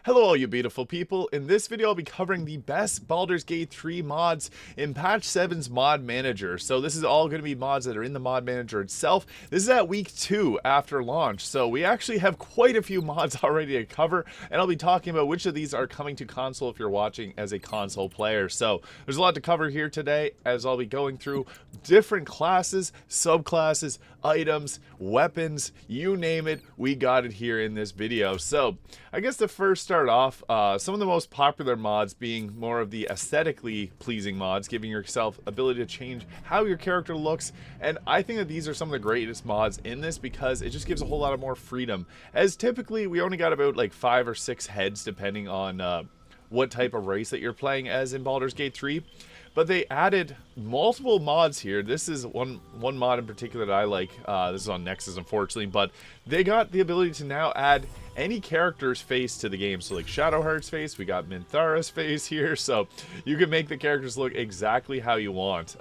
Hello all you beautiful people. In this video I'll be covering the best Baldur's Gate 3 mods in patch 7's mod manager. So this is all going to be mods that are in the mod manager itself. This is at week 2 after launch, so we actually have quite a few mods already to cover, and I'll be talking about which of these are coming to console if you're watching as a console player. So there's a lot to cover here today, as I'll be going through different classes, subclasses, items, weapons, you name it, we got it here in this video. So I guess the first start off, some of the most popular mods being more of the aesthetically pleasing mods, giving yourself ability to change how your character looks, and I think that these are some of the greatest mods in this because it just gives a whole lot of more freedom, as typically we only got about like 5 or 6 heads depending on what type of race that you're playing as in Baldur's Gate 3. But they added multiple mods here. This is one mod in particular that I like. This is on Nexus, unfortunately, but they got the ability to now add any character's face to the game. So like Shadowheart's face, we got Minthara's face here, so you can make the characters look exactly how you want.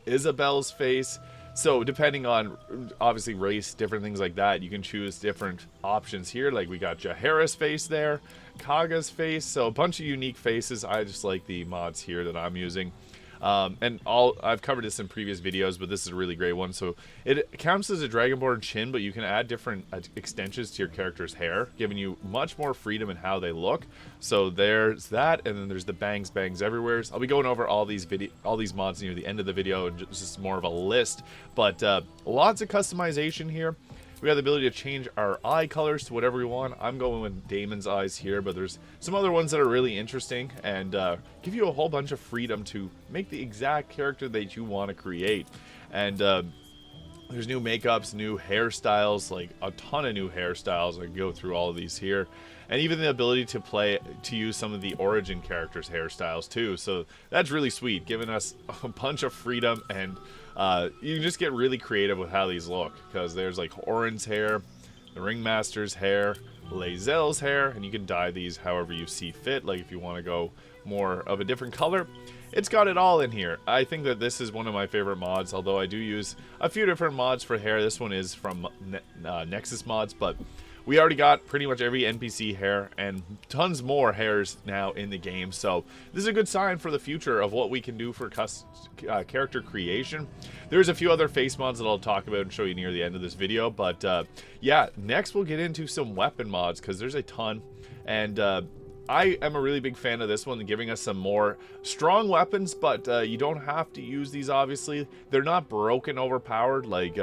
Isabel's face. So depending on, obviously, race, different things like that, you can choose different options here. Like we got Jaehaerys' face there, Kaga's face, so a bunch of unique faces. I just like the mods here that I'm using. I've covered this in previous videos, but this is a really great one. So it counts as a Dragonborn chin, but you can add different extensions to your character's hair, giving you much more freedom in how they look. So there's that, and then there's the bangs everywhere. I'll be going over all these mods near the end of the video, and just more of a list. But lots of customization here. We have the ability to change our eye colors to whatever we want. I'm going with Daemon's eyes here, but there's some other ones that are really interesting and give you a whole bunch of freedom to make the exact character that you want to create. And there's new makeups, new hairstyles, like a ton of new hairstyles. I can go through all of these here. And even the ability to use some of the origin characters' hairstyles too. So that's really sweet, giving us a bunch of freedom, and you can just get really creative with how these look, because there's like Orin's hair, the Ringmaster's hair, Lae'zel's hair, and you can dye these however you see fit. Like if you want to go more of a different color, it's got it all in here. I think that this is one of my favorite mods, although I do use a few different mods for hair. This one is from Nexus mods, but we already got pretty much every NPC hair and tons more hairs now in the game. So this is a good sign for the future of what we can do for character creation. There's a few other face mods that I'll talk about and show you near the end of this video. But yeah, next we'll get into some weapon mods, because there's a ton. And I am a really big fan of this one, giving us some more strong weapons, but you don't have to use these, obviously. They're not broken, overpowered, like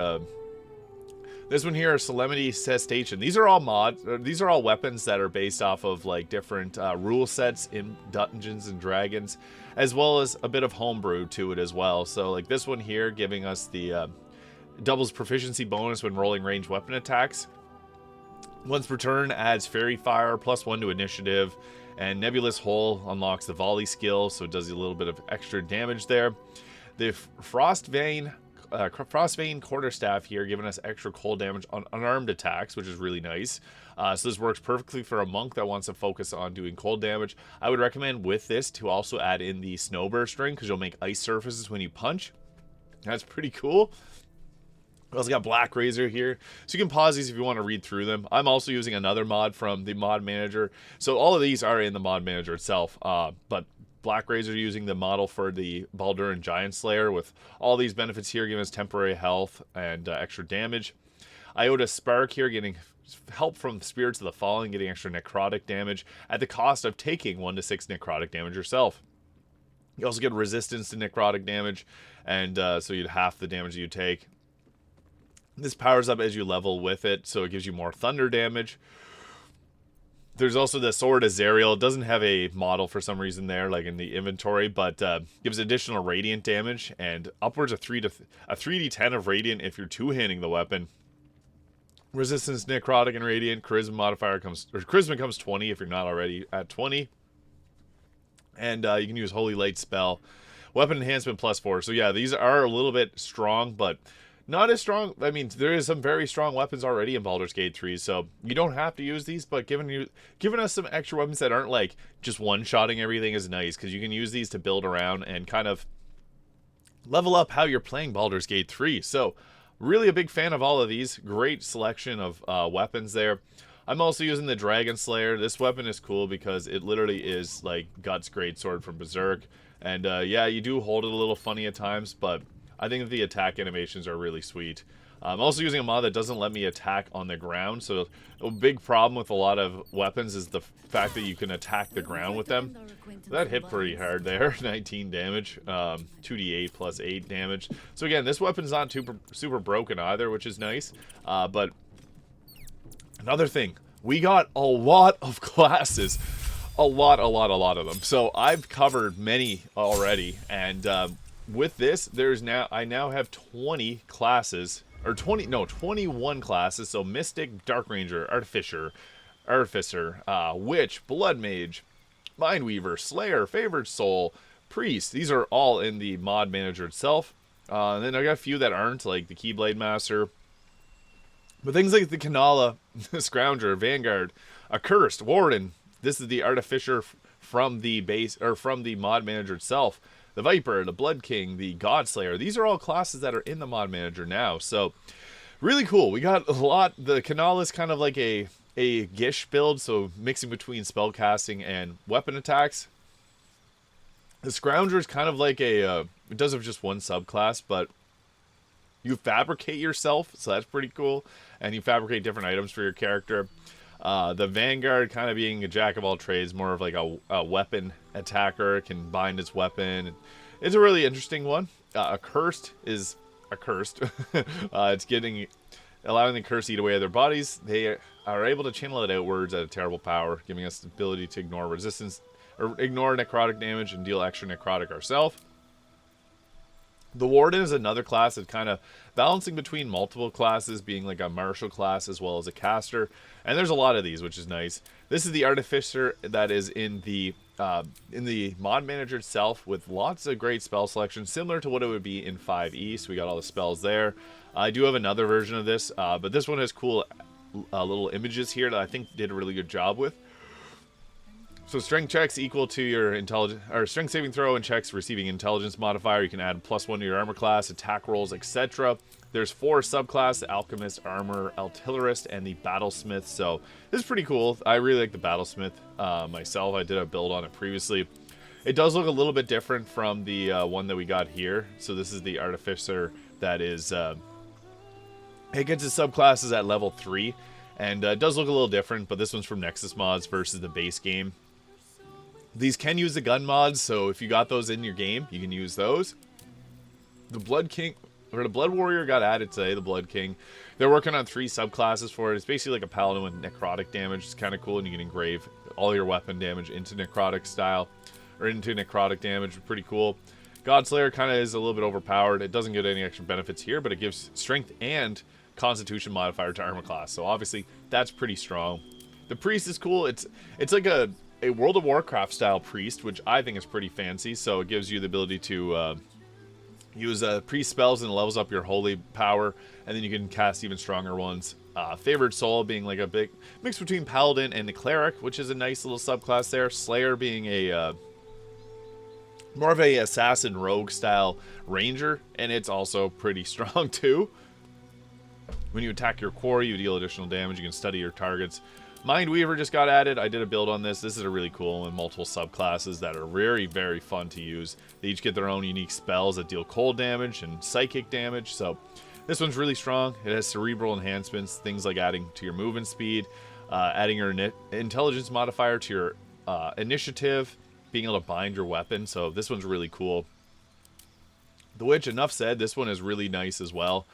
this one here, Solemnity Cestation. These are all mods. These are all weapons that are based off of like different rule sets in Dungeons and Dragons, as well as a bit of homebrew to it as well. So like this one here, giving us the doubles proficiency bonus when rolling ranged weapon attacks. Once per turn, adds Fairy Fire, +1 to initiative, and Nebulous Hole unlocks the volley skill, so it does a little bit of extra damage there. The Frostvein Quarterstaff here, giving us extra cold damage on unarmed attacks, which is really nice. So this works perfectly for a monk that wants to focus on doing cold damage. I would recommend with this to also add in the Snowburst ring, because you'll make ice surfaces when you punch. That's pretty cool. We also got Black Razor here, so you can pause these if you want to read through them. I'm also using another mod from the mod manager, so all of these are in the mod manager itself, but Black Razor using the model for the Baldur and Giant Slayer, with all these benefits here, giving us temporary health and extra damage. Iota Spark here, getting help from Spirits of the Fallen, getting extra necrotic damage at the cost of taking 1 to 6 necrotic damage yourself. You also get resistance to necrotic damage, and so you'd half the damage you take. This powers up as you level with it, so it gives you more thunder damage. There's also the Sword Azariel. It doesn't have a model for some reason there, like in the inventory, but gives additional radiant damage and upwards of 3d10 of radiant if you're two-handing the weapon. Resistance, necrotic, and radiant. Charisma comes 20 if you're not already at 20. And you can use Holy Light spell. Weapon enhancement +4. So yeah, these are a little bit strong, but not as strong. I mean, there is some very strong weapons already in Baldur's Gate 3, so you don't have to use these, but giving us some extra weapons that aren't like just one-shotting everything is nice, because you can use these to build around and kind of level up how you're playing Baldur's Gate 3. So really a big fan of all of these. Great selection of weapons there. I'm also using the Dragon Slayer. This weapon is cool because it literally is like Guts Greatsword from Berserk. And yeah, you do hold it a little funny at times, but I think that the attack animations are really sweet. I'm also using a mod that doesn't let me attack on the ground, so a big problem with a lot of weapons is the fact that you can attack the ground with them. That hit pretty hard there, 19 damage, 2d8 plus 8 damage. So again, this weapon's not super broken either, which is nice. But another thing, we got a lot of classes. A lot of them. So I've covered many already, and with this, I now have 20 classes, or 21 classes. So Mystic, Dark Ranger, Artificer, Witch, Blood Mage, Mindweaver, Slayer, Favored Soul, Priest. These are all in the mod manager itself. And then I got a few that aren't, like the Keyblade Master. But things like the Kanala, Scrounger, Vanguard, Accursed, Warden. This is the Artificer from the base, or from the mod manager itself. The Viper, the Blood King, the Godslayer. These are all classes that are in the mod manager now. So really cool. We got a lot. The Kanala is kind of like a Gish build, so mixing between spellcasting and weapon attacks. The Scrounger is kind of like it does have just one subclass, but you fabricate yourself, so that's pretty cool. And you fabricate different items for your character. The Vanguard kind of being a jack of all trades, more of like a weapon attacker, can bind its weapon. It's a really interesting one. Accursed is accursed. It's allowing the curse to eat away at their bodies. They are able to channel it outwards at a terrible power, giving us the ability to ignore resistance, or ignore necrotic damage and deal extra necrotic ourselves. The Warden is another class that's kind of balancing between multiple classes, being like a martial class as well as a caster. And there's a lot of these, which is nice. This is the Artificer that is in the mod manager itself, with lots of great spell selection, similar to what it would be in 5e. So we got all the spells there. I do have another version of this, but this one has cool little images here that I think did a really good job with. So strength checks equal to your intelligence, or strength saving throw and checks receiving intelligence modifier. You can add +1 to your armor class, attack rolls, etc. There's 4 subclasses: the Alchemist, Armor, Artillerist, and the Battlesmith. So this is pretty cool. I really like the Battlesmith myself. I did a build on it previously. It does look a little bit different from the one that we got here. So this is the Artificer that is, it gets its subclasses at level 3. And it does look a little different, but this one's from Nexus mods versus the base game. These can use the gun mods, so if you got those in your game, you can use those. The Blood King, or the Blood Warrior got added today, the Blood King. They're working on 3 subclasses for it. It's basically like a paladin with necrotic damage. It's kind of cool, and you can engrave all your weapon damage into necrotic style, or into necrotic damage. Pretty cool. Godslayer kind of is a little bit overpowered. It doesn't get any extra benefits here, but it gives strength and constitution modifier to armor class. So obviously, that's pretty strong. The Priest is cool. It's like a World of Warcraft style priest, which I think is pretty fancy. So it gives you the ability to use priest spells and levels up your holy power, and then you can cast even stronger ones. Favored Soul being like a big mix between paladin and the cleric, which is a nice little subclass there. Slayer being a more of a assassin rogue style ranger, and it's also pretty strong too. When you attack your quarry, you deal additional damage. You can study your targets. Mindweaver just got added. I did a build on this. This is a really cool one. Multiple subclasses that are very, very fun to use. They each get their own unique spells that deal cold damage and psychic damage. So this one's really strong. It has cerebral enhancements, things like adding to your movement speed, adding your intelligence modifier to your initiative, being able to bind your weapon. So this one's really cool. The Witch, enough said. This one is really nice as well.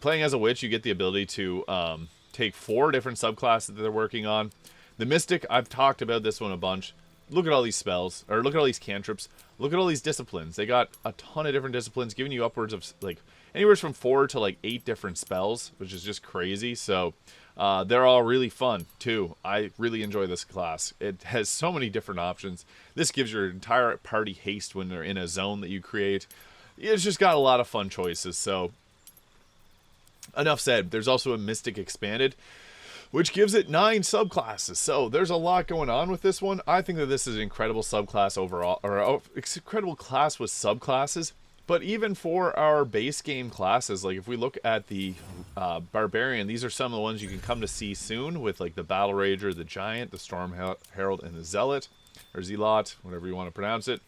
Playing as a witch, you get the ability to take 4 different subclasses that they're working on. The Mystic, I've talked about this one a bunch. Look at all these spells, or look at all these cantrips. Look at all these disciplines. They got a ton of different disciplines, giving you upwards of like anywhere from 4 to like 8 different spells, which is just crazy. So they're all really fun too. I really enjoy this class. It has so many different options. This gives your entire party haste when they're in a zone that you create. It's just got a lot of fun choices. So enough said. There's also a Mystic Expanded, which gives it 9 subclasses. So there's a lot going on with this one. I think that this is an incredible subclass overall, or incredible class with subclasses. But even for our base game classes, like if we look at the Barbarian, these are some of the ones you can come to see soon with like the Battle Rager, the Giant, the Storm Herald, and the Zealot, or Zealot, whatever you want to pronounce it.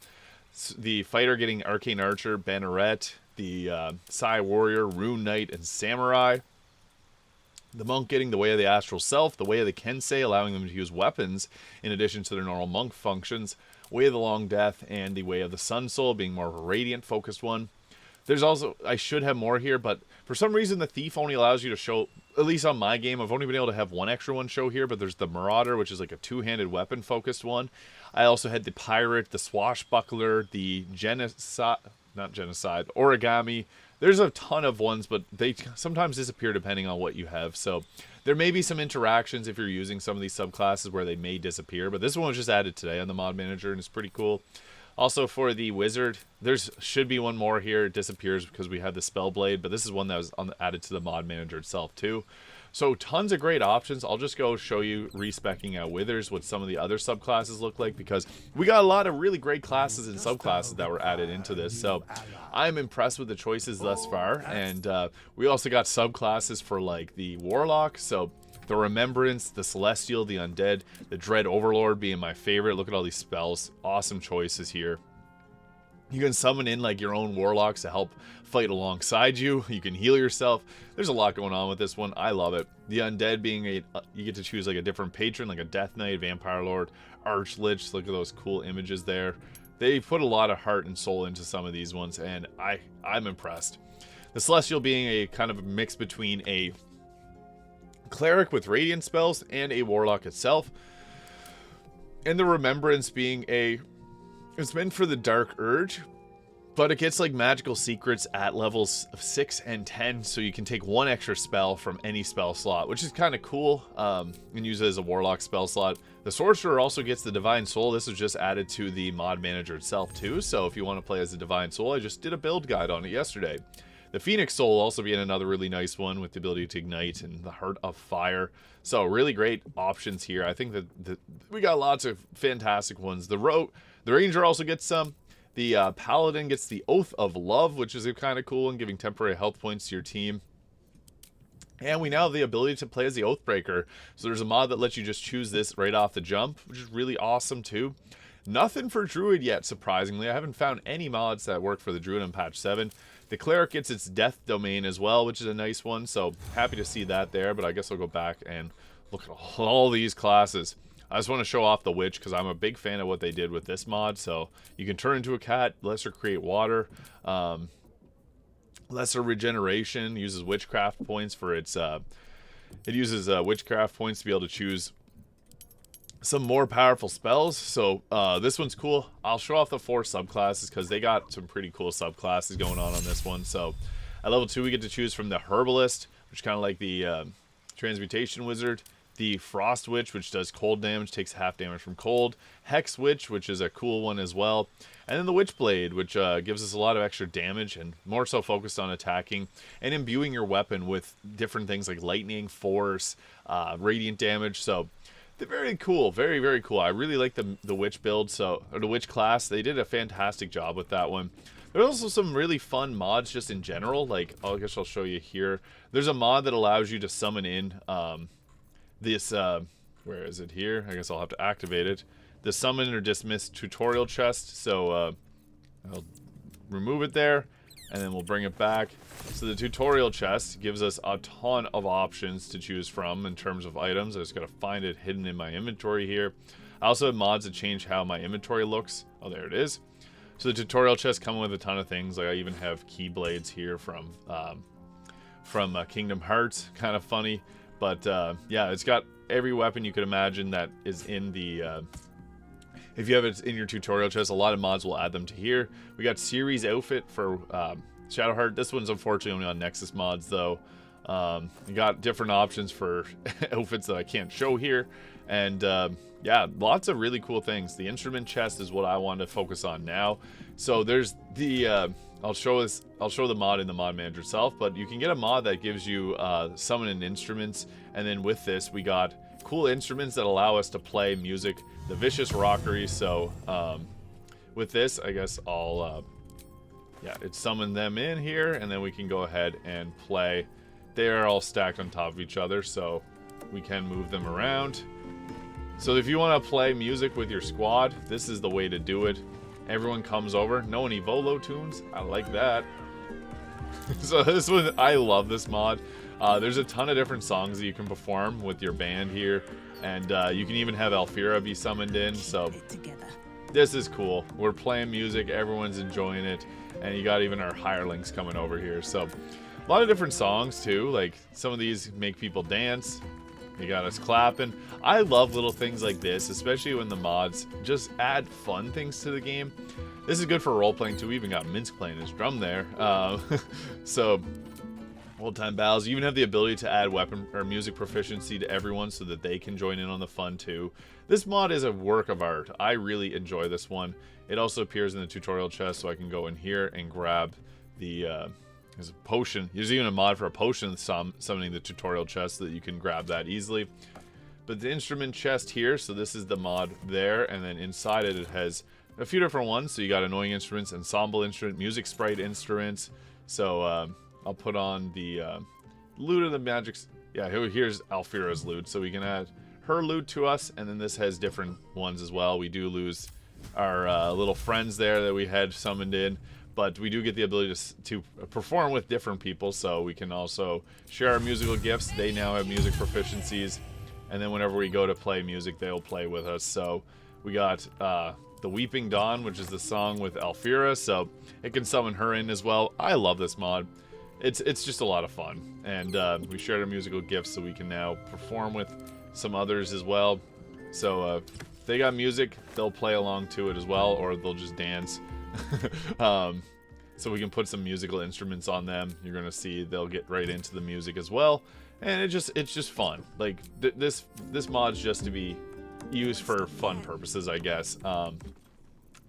The Fighter getting Arcane Archer, Banneret, the Psy Warrior, Rune Knight, and Samurai. The Monk getting the Way of the Astral Self, the Way of the Kensei, allowing them to use weapons in addition to their normal monk functions. Way of the Long Death, and the Way of the Sun Soul being more of a radiant focused one. There's also, I should have more here, but for some reason the Thief only allows you to show, at least on my game, I've only been able to have one extra one show here, but there's the Marauder, which is like a two-handed weapon focused one. I also had the Pirate, the Swashbuckler, the Origami. There's a ton of ones, but they sometimes disappear depending on what you have, so there may be some interactions if you're using some of these subclasses where they may disappear, but this one was just added today on the mod manager and it's pretty cool. Also for the Wizard, should be one more here. It disappears because we had the Spellblade, but this is one that was added to the mod manager itself too. So tons of great options. I'll just go show you respecking out Withers, what some of the other subclasses look like, because we got a lot of really great classes and subclasses that were added into this. So I'm impressed with the choices thus far. And we also got subclasses for like the Warlock. So the Remembrance, the Celestial, the Undead, the Dread Overlord being my favorite. Look at all these spells. Awesome choices here. You can summon in like your own warlocks to help fight alongside you. You can heal yourself. There's a lot going on with this one. I love it. The Undead being you get to choose like a different patron, like a Death Knight, Vampire Lord, Archlich. Look at those cool images there. They put a lot of heart and soul into some of these ones, and I'm impressed. The Celestial being a kind of a mix between a Cleric with Radiant spells and a Warlock itself. And the Remembrance being it's meant for the Dark Urge, but it gets like magical secrets at levels of 6 and 10, so you can take one extra spell from any spell slot, which is kind of cool, and use it as a Warlock spell slot. The Sorcerer also gets the Divine Soul. This was just added to the mod manager itself too, so if you want to play as the Divine Soul, I just did a build guide on it yesterday. The Phoenix Soul also being another really nice one with the ability to ignite and the Heart of Fire. So really great options here. I think that we got lots of fantastic ones. The Ranger also gets some. The Paladin gets the Oath of Love, which is kind of cool and giving temporary health points to your team. And we now have the ability to play as the Oathbreaker. So there's a mod that lets you just choose this right off the jump, which is really awesome too. Nothing for Druid yet, surprisingly. I haven't found any mods that work for the Druid in patch 7. The Cleric gets its Death Domain as well, which is a nice one. So happy to see that there, but I guess I'll go back and look at all these classes. I just want to show off the Witch because I'm a big fan of what they did with this mod. So you can turn into a cat, lesser create water, lesser regeneration, uses witchcraft points for its, it uses witchcraft points to be able to choose some more powerful spells. So this one's cool. I'll show off the 4 subclasses because they got some pretty cool subclasses going on this one. So at level 2 we get to choose from the Herbalist, which is kind of like the Transmutation Wizard. The Frost Witch, which does cold damage, takes half damage from cold. Hex Witch, which is a cool one as well. And then the Witchblade, which gives us a lot of extra damage and more so focused on attacking and imbuing your weapon with different things like lightning, force, radiant damage. So they're very cool, very, very cool. I really like the Witch build, or the Witch class. They did a fantastic job with that one. There's also some really fun mods just in general. Like, I guess I'll show you here. There's a mod that allows you to summon in this, where is it here? I guess I'll have to activate it. The Summon or Dismiss tutorial chest. So I'll remove it there, and then we'll bring it back. So the tutorial chest gives us a ton of options to choose from in terms of items. I just gotta find it hidden in my inventory here. I also have mods that change how my inventory looks. Oh, there it is. So the tutorial chest come with a ton of things. Like I even have Keyblades here from Kingdom Hearts. Kind of funny. But yeah, it's got every weapon you could imagine that is in the if you have it in your tutorial chest. A lot of mods will add them to here. We got series outfit for Shadowheart. This one's unfortunately only on Nexus mods though. You got different options for outfits that I can't show here, and yeah, lots of really cool things. The instrument chest is what I want to focus on now. So there's the I'll show the mod in the mod manager itself, but you can get a mod that gives you summon instruments, and then with this we got cool instruments that allow us to play music, the Vicious Rockery. So with this, I guess I'll yeah, it summoned them in here, and then we can go ahead and play. They are all stacked on top of each other, so we can move them around. So if you want to play music with your squad, this is the way to do it. Everyone comes over. No any Volo tunes. I like that. So this one, I love this mod. There's a ton of different songs that you can perform with your band here, and you can even have Alfira be summoned in. So this is cool. We're playing music, everyone's enjoying it, and you got even our hirelings coming over here. So a lot of different songs too. Like some of these make people dance. You got us clapping. I love little things like this, especially when the mods just add fun things to the game. This is good for role-playing too. We even got Minsk playing his drum there. So, old-time battles. You even have the ability to add weapon or music proficiency to everyone so that they can join in on the fun too. This mod is a work of art. I really enjoy this one. It also appears in the tutorial chest, so I can go in here and grab the... there's a potion. There's even a mod for a potion summoning the tutorial chest so that you can grab that easily. But the instrument chest here, so this is the mod there, and then inside it has a few different ones. So you got annoying instruments, ensemble instrument, music sprite instruments. So I'll put on the lute of the magic. Yeah, here's Alfira's lute, so we can add her lute to us, and then this has different ones as well. We do lose our little friends there that we had summoned in. But we do get the ability to perform with different people, so we can also share our musical gifts. They now have music proficiencies, and then whenever we go to play music, they'll play with us. So we got the Weeping Dawn, which is the song with Alfira, so it can summon her in as well. I love this mod. It's just a lot of fun, and we shared our musical gifts, so we can now perform with some others as well. So if they got music, they'll play along to it as well, or they'll just dance. So we can put some musical instruments on them. You're gonna see they'll get right into the music as well, and it's just fun. Like this mod's just to be used for fun purposes, I guess.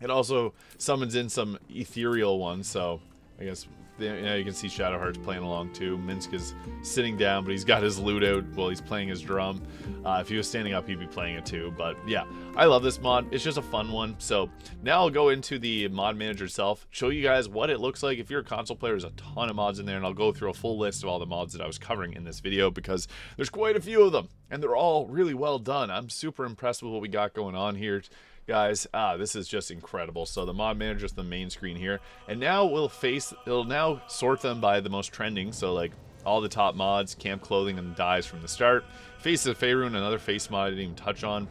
It also summons in some ethereal ones, so I guess you can see Shadowheart's playing along too. Minsk is sitting down, but he's got his lute out while he's playing his drum. If he was standing up, he'd be playing it too. But yeah, I love this mod. It's just a fun one. So now I'll go into the mod manager itself, show you guys what it looks like. If you're a console player, there's a ton of mods in there, and I'll go through a full list of all the mods that I was covering in this video because there's quite a few of them, and they're all really well done. I'm super impressed with what we got going on here, guys. This is just incredible. So the mod manager is the main screen here, and now it'll now sort them by the most trending. So like all the top mods, camp clothing, and dyes from the start. Face of Faerun, another face mod I didn't even touch on.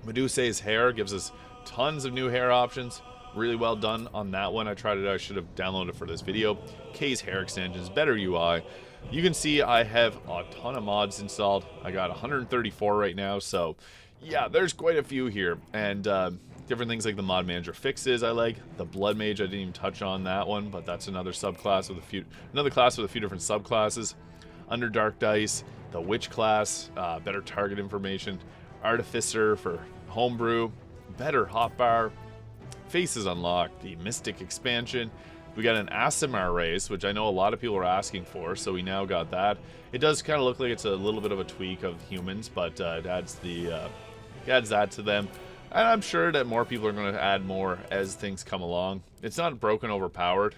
Medusa's hair gives us tons of new hair options. Really well done on that one. I tried it. I should have downloaded it for this video. Kay's hair extensions, better UI. You can see I have a ton of mods installed. I got 134 right now, so yeah, there's quite a few here, and different things like the mod manager fixes I like. The blood mage I didn't even touch on that one, but that's another subclass with another class with a few different subclasses. Underdark dice, the witch class, better target information, artificer for homebrew, better hotbar, faces unlocked, the mystic expansion. We got an Aasimar race, which I know a lot of people are asking for, so we now got that. It does kind of look like it's a little bit of a tweak of humans, but it adds that to them. And I'm sure that more people are going to add more as things come along. It's not broken overpowered.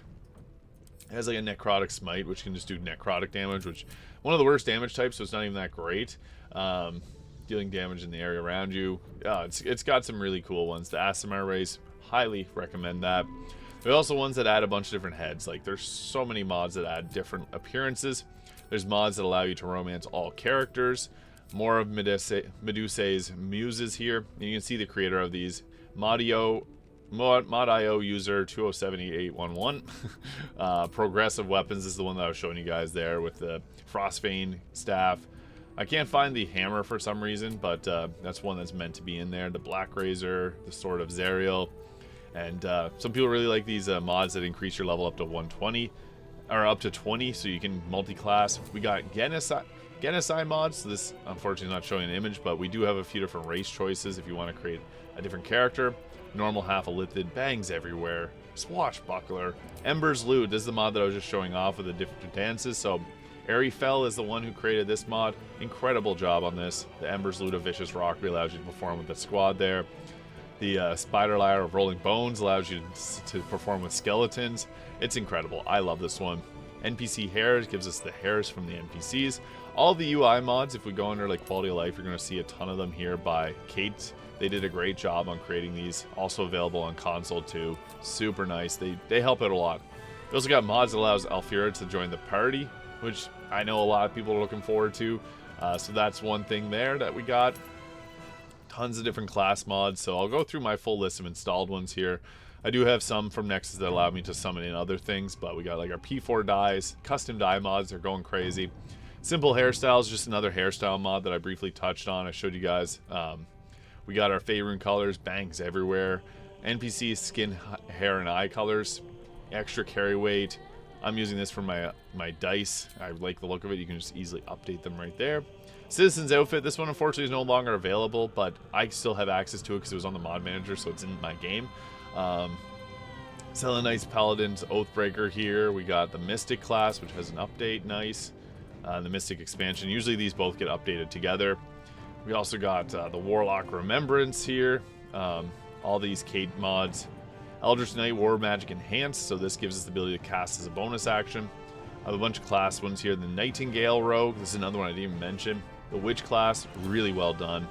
It has like a necrotic smite, which can just do necrotic damage, which one of the worst damage types, so it's not even that great. Dealing damage in the area around you. It's got some really cool ones. The Aasimar race, highly recommend that. There's also ones that add a bunch of different heads. Like there's so many mods that add different appearances. There's mods that allow you to romance all characters. More of Medusa's muses here. And you can see the creator of these. Mod.io user 2078811. Progressive weapons is the one that I was showing you guys there with the Frostbane staff. I can't find the hammer for some reason, but that's one that's meant to be in there. The Black Razor, the Sword of Zariel. And some people really like these mods that increase your level up to 120, or up to 20, so you can multi-class. We got Genocide mods, so this unfortunately is not showing an image, but we do have a few different race choices if you want to create a different character. Normal, half ellithid, bangs everywhere, swashbuckler, Ember's Lute. This is the mod that I was just showing off with the different dances. So Arifel is the one who created this mod. Incredible job on this. The Ember's Lute of Vicious Rockery allows you to perform with the squad there. The spider ladder of rolling bones allows you to perform with skeletons. It's incredible. I love this one. NPC hairs gives us the hairs from the NPCs. All the UI mods, if we go under like quality of life, you're going to see a ton of them here by Kate. They did a great job on creating these. Also available on console too. Super nice. They help out a lot. We also got mods that allows Alfira to join the party, which I know a lot of people are looking forward to. So that's one thing there that we got. Tons of different class mods. So I'll go through my full list of installed ones here. I do have some from Nexus that allow me to summon in other things, but we got like our P4 dyes, custom dye mods, they're going crazy. Simple hairstyles, just another hairstyle mod that I briefly touched on. I showed you guys. We got our favorite colors, bangs everywhere, NPC skin, hair, and eye colors, extra carry weight. I'm using this for my dice. I like the look of it. You can just easily update them right there. Citizen's outfit. This one unfortunately is no longer available, but I still have access to it because it was on the mod manager, so it's in my game. Selenite's Paladin's Oathbreaker here. We got the Mystic class, which has an update. Nice. The Mystic expansion. Usually these both get updated together. We also got the Warlock Remembrance here. All these Kate mods. Eldritch Knight War Magic Enhanced, so this gives us the ability to cast as a bonus action. I have a bunch of class ones here. The Nightingale Rogue, this is another one I didn't even mention. The Witch class, really well done.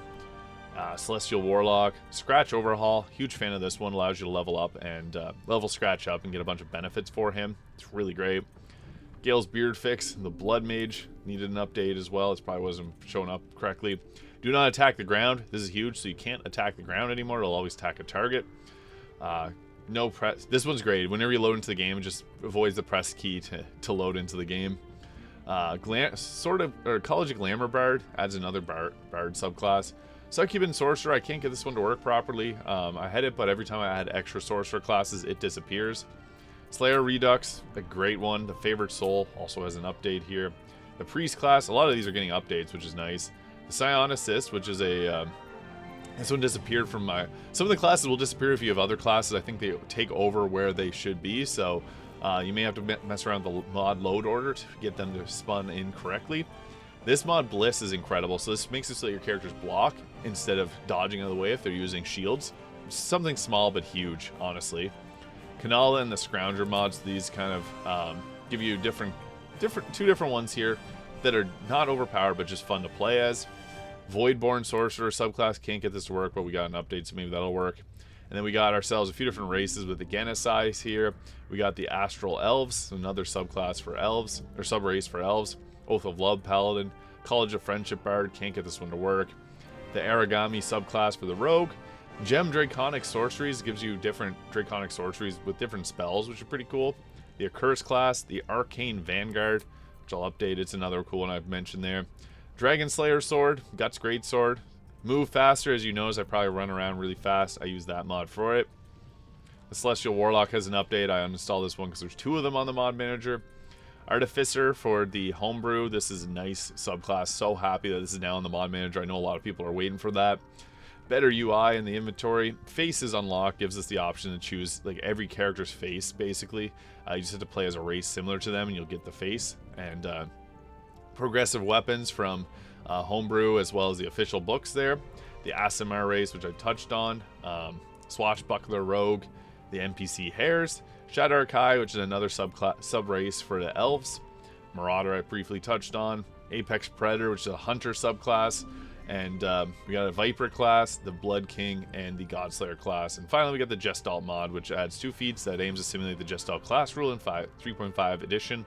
Celestial Warlock, Scratch Overhaul, huge fan of this one. Allows you to level up and level Scratch up and get a bunch of benefits for him. It's really great. Gale's Beard Fix, the Blood Mage, needed an update as well. It probably wasn't showing up correctly. Do not attack the ground. This is huge, so you can't attack the ground anymore. It'll always attack a target. No press. This one's great. Whenever you load into the game, it just avoids the press key to load into the game. College of Glamour Bard adds another Bard subclass. Succubin Sorcerer, I can't get this one to work properly. I had it, but every time I add extra Sorcerer classes, it disappears. Slayer Redux, a great one. The Favored Soul also has an update here. The Priest class, a lot of these are getting updates, which is nice. The Scion Assist, which is a... this one disappeared from my... Some of the classes will disappear if you have other classes. I think they take over where they should be, so you may have to mess around with the mod load order to get them to spawn in correctly. This mod Bliss is incredible, so this makes it so that your characters block instead of dodging out of the way if they're using shields. Something small but huge, honestly. Kanala and the Scrounger mods, these kind of give you two different ones here that are not overpowered but just fun to play as. Voidborn Sorcerer subclass, can't get this to work, but we got an update, so maybe that'll work. And then we got ourselves a few different races with the Genesai here. We got the Astral Elves, another subclass for elves, or subrace for elves. Oath of Love Paladin, College of Friendship Bard, can't get this one to work. The Aragami subclass for the Rogue. Gem Draconic Sorceries gives you different Draconic Sorceries with different spells, which are pretty cool. The Accursed class, the Arcane Vanguard, which I'll update, it's another cool one I've mentioned there. Dragon Slayer Sword, Guts Great Sword. Move faster, as you notice, I probably run around really fast. I use that mod for it. The Celestial Warlock has an update. I uninstalled this one because there's two of them on the mod manager. Artificer for the homebrew. This is a nice subclass. So happy that this is now in the mod manager. I know a lot of people are waiting for that. Better UI in the inventory. Faces unlocked gives us the option to choose like every character's face, basically. You just have to play as a race similar to them and you'll get the face. And progressive weapons from homebrew as well as the official books there. The Aasimar race, which I touched on. Swashbuckler Rogue. The NPC hairs. Shadar Kai, which is another sub-race for the elves. Marauder I briefly touched on. Apex Predator, which is a hunter subclass. And we got a Viper class, the Blood King, and the Godslayer class. And finally we got the Gestalt mod, which adds 2 feats that aims to simulate the Gestalt class rule in 3.5 edition.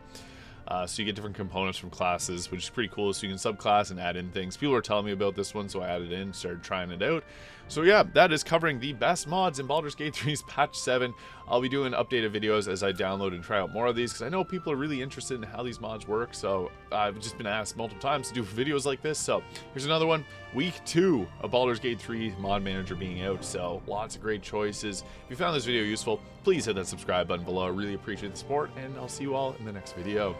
So you get different components from classes, which is pretty cool. So you can subclass and add in things. People were telling me about this one, so I added it in, started trying it out. So yeah, that is covering the best mods in Baldur's Gate 3's patch 7. I'll be doing updated videos as I download and try out more of these, because I know people are really interested in how these mods work. So I've just been asked multiple times to do videos like this. So here's another one. Week 2 of Baldur's Gate 3 mod manager being out. So lots of great choices. If you found this video useful, please hit that subscribe button below. I really appreciate the support, and I'll see you all in the next video.